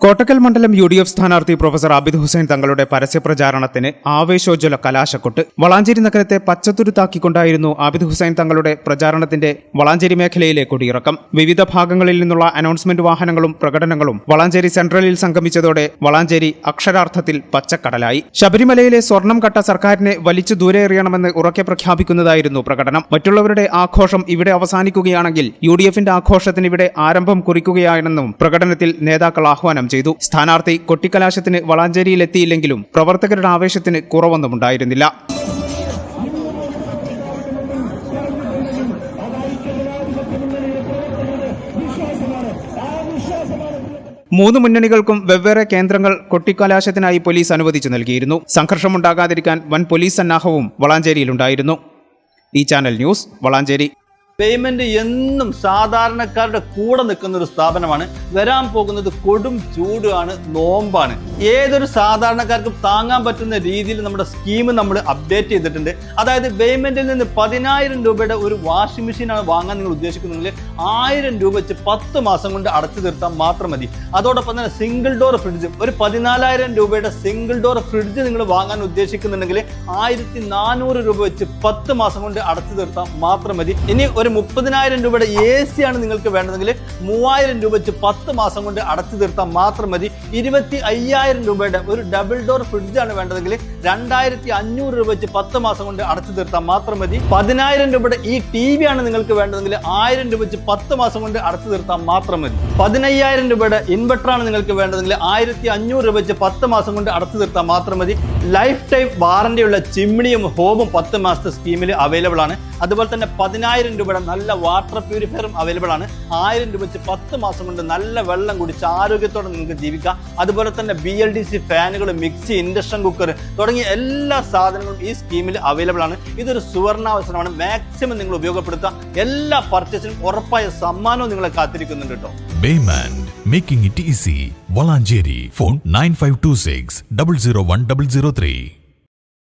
കോട്ടക്കൽ മണ്ഡലം UDF സ്ഥാനാർത്ഥി professor Abid Hussain തങ്ങളുടെ പരസ്യപ്രചാരണത്തിന് ആവേശോജ്വല കലാശക്കൊട്ട്. വളാഞ്ചേരി നഗരത്തെ പച്ചത്തുരുത്താക്കിക്കൊണ്ടായിരുന്നു ആബിദ് ഹുസൈൻ തങ്ങളുടെ പ്രചാരണത്തിന്റെ വളാഞ്ചേരി മേഖലയിലെ കൊടിയിറക്കം. വിവിധ ഭാഗങ്ങളിൽ നിന്നുള്ള അനൗൺസ്മെന്റ് വാഹനങ്ങളും പ്രകടനങ്ങളും വളാഞ്ചേരി സെൻട്രലിൽ സംഗമിച്ചതോടെ വളാഞ്ചേരി അക്ഷരാർത്ഥത്തിൽ പച്ചക്കടലായി. ശബരിമലയിലെ സ്വർണം കട്ട സർക്കാരിനെ വലിച്ചു ദൂരെ എറിയണമെന്ന് ഉറക്കെ പ്രഖ്യാപിക്കുന്നതായിരുന്നു പ്രകടനം. മറ്റുള്ളവരുടെ ആഘോഷം ഇവിടെ അവസാനിക്കുകയാണെങ്കിൽ UDFന്റെ ആഘോഷത്തിന് ഇവിടെ ആരംഭം കുറിക്കുകയാണെന്നും പ്രകടനത്തിൽ നേതാക്കൾ ആഹ്വാനം ചെയ്തു. സ്ഥാനാർത്ഥി കൊട്ടിക്കലാശത്തിന് വളാഞ്ചേരിയിലെത്തിയില്ലെങ്കിലും പ്രവർത്തകരുടെ ആവേശത്തിന് കുറവൊന്നുമുണ്ടായിരുന്നില്ല. മൂന്ന് മുന്നണികൾക്കും വെവ്വേറെ കേന്ദ്രങ്ങൾ കൊട്ടിക്കലാശത്തിനായി പോലീസ് അനുവദിച്ചു നൽകിയിരുന്നു. സംഘർഷമുണ്ടാകാതിരിക്കാൻ വൻ പോലീസ് സന്നാഹവും വളാഞ്ചേരിയിലുണ്ടായിരുന്നു. ഈ ചാനൽ ന്യൂസ്, വളാഞ്ചേരി. പേയ്മെന്റ് എന്നും സാധാരണക്കാരുടെ കൂടെ നിൽക്കുന്ന ഒരു സ്ഥാപനമാണ്. വരാൻ പോകുന്നത് കൊടും ചൂടാണ്, നോമ്പാണ്. ഏതൊരു സാധാരണക്കാർക്കും താങ്ങാൻ പറ്റുന്ന രീതിയിൽ നമ്മുടെ സ്കീം നമ്മൾ അപ്ഡേറ്റ് ചെയ്തിട്ടുണ്ട്. അതായത് പേയ്മെന്റിൽ നിന്ന് 10,000 രൂപയുടെ ഒരു വാഷിംഗ് മെഷീനാണ് വാങ്ങാൻ നിങ്ങൾ ഉദ്ദേശിക്കുന്നെങ്കിൽ 1000 രൂപ വെച്ച് 10 മാസം കൊണ്ട് അടച്ചു തീർത്താൽ മാത്രം മതി. അതോടൊപ്പം തന്നെ സിംഗിൾ ഡോർ ഫ്രിഡ്ജ്, ഒരു 14,000 രൂപയുടെ സിംഗിൾ ഡോർ ഫ്രിഡ്ജ് നിങ്ങൾ വാങ്ങാൻ ഉദ്ദേശിക്കുന്നുണ്ടെങ്കിൽ 1,400 രൂപ വെച്ച് 10 മാസം കൊണ്ട് അടച്ചു തീർത്താൽ മാത്രം മതി. ഇനി ഒരു 30,000 രൂപയുടെ AC ആണ് നിങ്ങൾക്ക് വേണ്ടതെങ്കിൽ 3,000 രൂപ വെച്ച് 10 മാസം കൊണ്ട് അടച്ചു തീർത്താൽ മാത്രം മതി. 25,000 രൂപയുടെ ഒരു ഡബിൾ ഡോർ ഫ്രിഡ്ജ് ആണ് വേണ്ടതെങ്കിൽ 2,500 രൂപ വെച്ച് 10 മാസം കൊണ്ട് അടച്ചു തീർത്താൽ മാത്രം മതി. 10,000 രൂപയുടെ ഈ TV ആണ് നിങ്ങൾക്ക് വേണ്ടതെങ്കിൽ 1,000 രൂപ വെച്ച് 10 മാസം കൊണ്ട് അടച്ചു തീർത്താൽ മാത്രം മതി. 15,000 രൂപയുടെ ഇൻവെർട്ടർ ആണ് നിങ്ങൾക്ക് വേണ്ടതെങ്കിൽ 1,500 രൂപ വെച്ച് 10 മാസം കൊണ്ട് അടച്ചു തീർത്താൽ മാത്രം മതി. ലൈഫ് ടൈം വാറന്റിയുള്ള ചിമ്മിണിയും ഹോമും 10 മാസത്തെ സ്കീമിൽ അവൈലബിൾ ആണ്. അതുപോലെ തന്നെ 10,000 രൂപയുടെ നല്ല വാട്ടർ പ്യൂരിഫയറും അവൈലബിൾ ആണ്. 1,000 രൂപ വെച്ച് 10 മാസം കൊണ്ട് നല്ല വെള്ളം കുടിച്ച് ആരോഗ്യത്തോടെ നിങ്ങൾക്ക് ജീവിക്കാം. അതുപോലെ തന്നെ BLDC ഫാനുകൾ, മിക്സി, ഇൻഡക്ഷൻ കുക്കർ തുടങ്ങിയ എല്ലാ സാധനങ്ങളും ഈ സ്കീമിൽ അവൈലബിൾ ആണ്. ഇതൊരു സുവർണാവസരമാണ്. മാക്സിമം നിങ്ങൾ ഉപയോഗപ്പെടുത്തുക. എല്ലാ പർച്ചേസിനും ഉറപ്പായ സമ്മാനവും നിങ്ങളെ കാത്തിരിക്കുന്നുണ്ട് കേട്ടോ. Baymand, making it easy. Valanchery. Phone 9526 001 003.